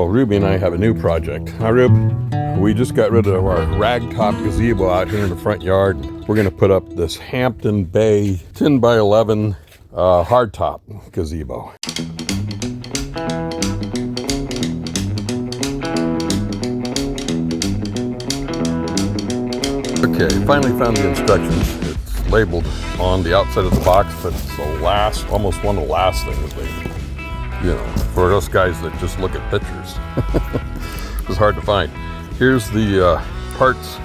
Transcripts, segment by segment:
Well, Ruby and I have a new project. Hi, Rube. We just got rid of our ragtop gazebo out here in the front yard. We're going to put up this Hampton Bay 10 by 11 hardtop gazebo. Okay, finally found the instructions. It's labeled on the outside of the box, but it's the last, almost one of the last things they, you know, for us guys that just look at pictures. It's hard to find. Here's the parts,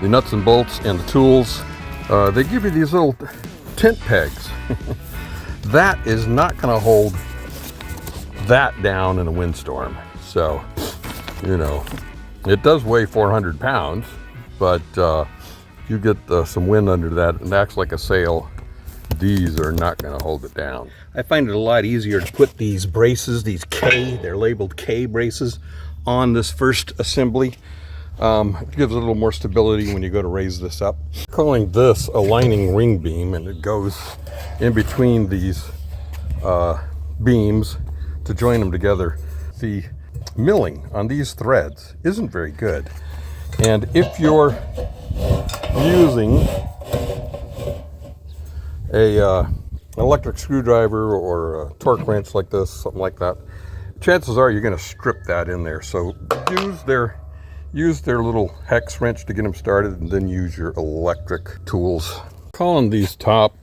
the nuts and bolts and the tools. They give you these little tent pegs. That is not going to hold that down in a windstorm. So, you know, it does weigh 400 pounds, but you get some wind under that and it acts like a sail. These are not going to hold it down. I find it a lot easier to put these braces, these K, they're labeled K braces, on this first assembly. It gives it a little more stability when you go to raise this up. I'm calling this a lining ring beam, and it goes in between these beams to join them together. The milling on these threads isn't very good, and if you're using a electric screwdriver or a torque wrench like this, something like that, chances are you're going to strip that in there. So use their little hex wrench to get them started, and then use your electric tools. Calling these top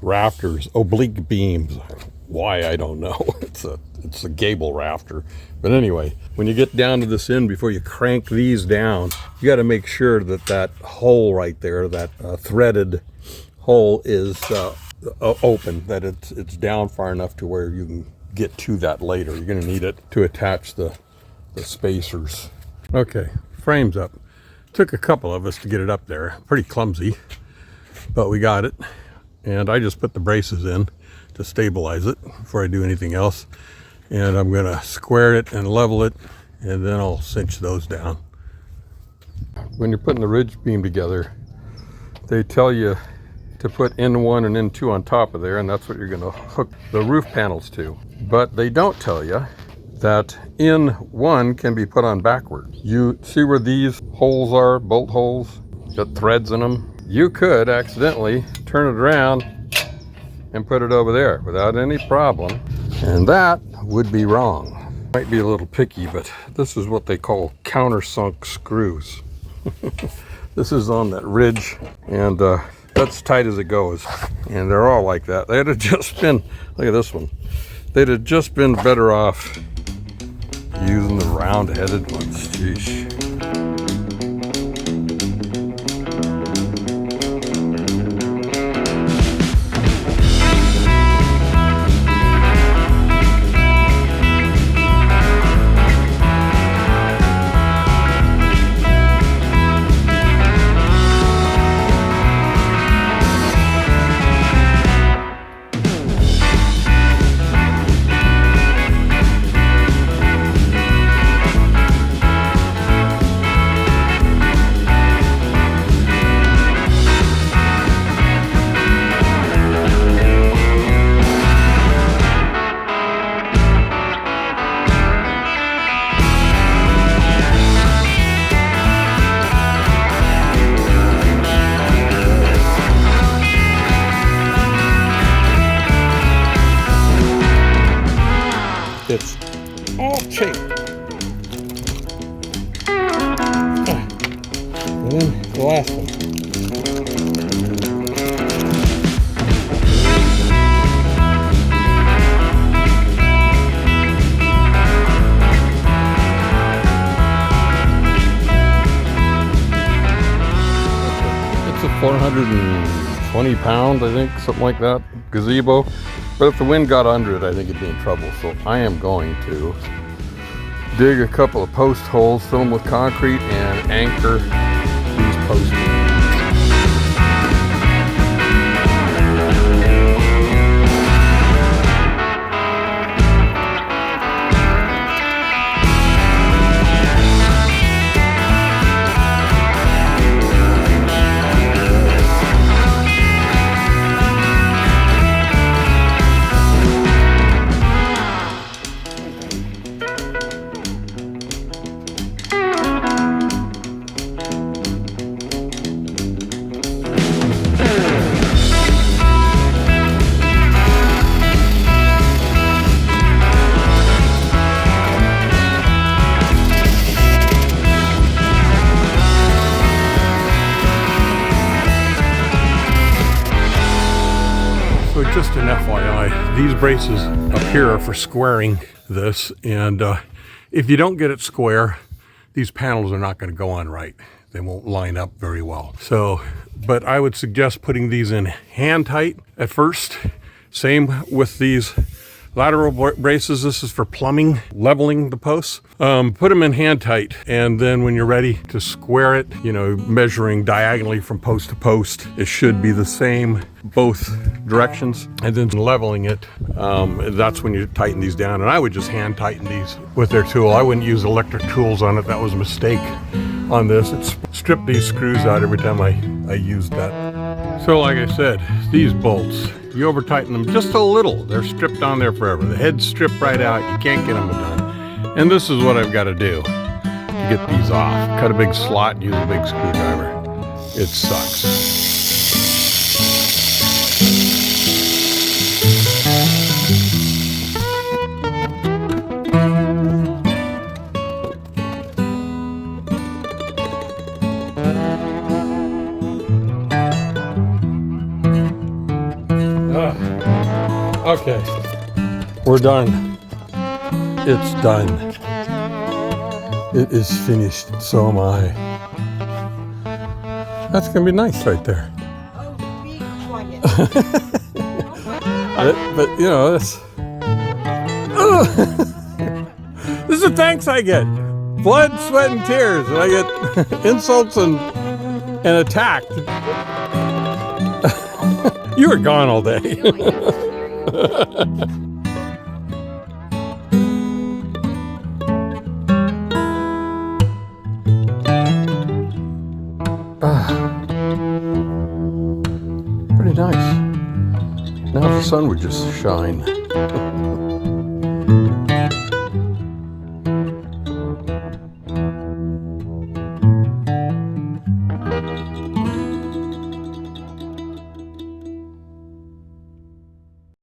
rafters oblique beams. Why, I don't know. It's a gable rafter. But anyway, when you get down to this end, before you crank these down, you got to make sure that that hole right there, that threaded hole, is open, that it's down far enough to where you can get to that later. You're going to need it to attach the spacers. Okay, frame's up. Took a couple of us to get it up there. Pretty clumsy, but we got it. And I just put the braces in to stabilize it before I do anything else. And I'm going to square it and level it, and then I'll cinch those down. When you're putting the ridge beam together, they tell you to put N1 and N2 on top of there, and that's what you're going to hook the roof panels to. But they don't tell you that N1 can be put on backwards. You see where these holes are, bolt holes, got threads in them? You could accidentally turn it around and put it over there without any problem, and that would be wrong. Might be a little picky, but this is what they call countersunk screws. This is on that ridge, and that's tight as it goes, and they're all like that. They'd have just been, look at this one, they'd have just been better off using the round-headed ones. Sheesh. It's all cheap. And then the last one. It's a 420 pound, I think, something like that, gazebo. But if the wind got under it, I think it'd be in trouble. So I am going to dig a couple of post holes, fill them with concrete, and anchor these posts. these braces up here are for squaring this, and if you don't get it square, these panels are not going to go on right. They won't line up very well. So, but I would suggest putting these in hand tight at first. Same with these lateral braces. This is for plumbing, leveling the posts. Put them in hand tight, and then when you're ready to square it, you know, measuring diagonally from post to post, it should be the same both directions, and then leveling it, that's when you tighten these down. And I would just hand tighten these with their tool. I wouldn't use electric tools on it. That was a mistake on this. It's stripped these screws out every time I used that. So like I said, these bolts, you over tighten them just a little, they're stripped on there forever. The head's stripped right out, you can't get them done. And this is what I've got to do to get these off. Cut a big slot and use a big screwdriver. It sucks. Okay, we're done. It's done. It is finished, so am I. That's gonna be nice right there. Oh, be quiet. But you know, this is the thanks I get. Blood, sweat, and tears, and I get insults and attacked. You were gone all day. Pretty nice. Now the sun would just shine.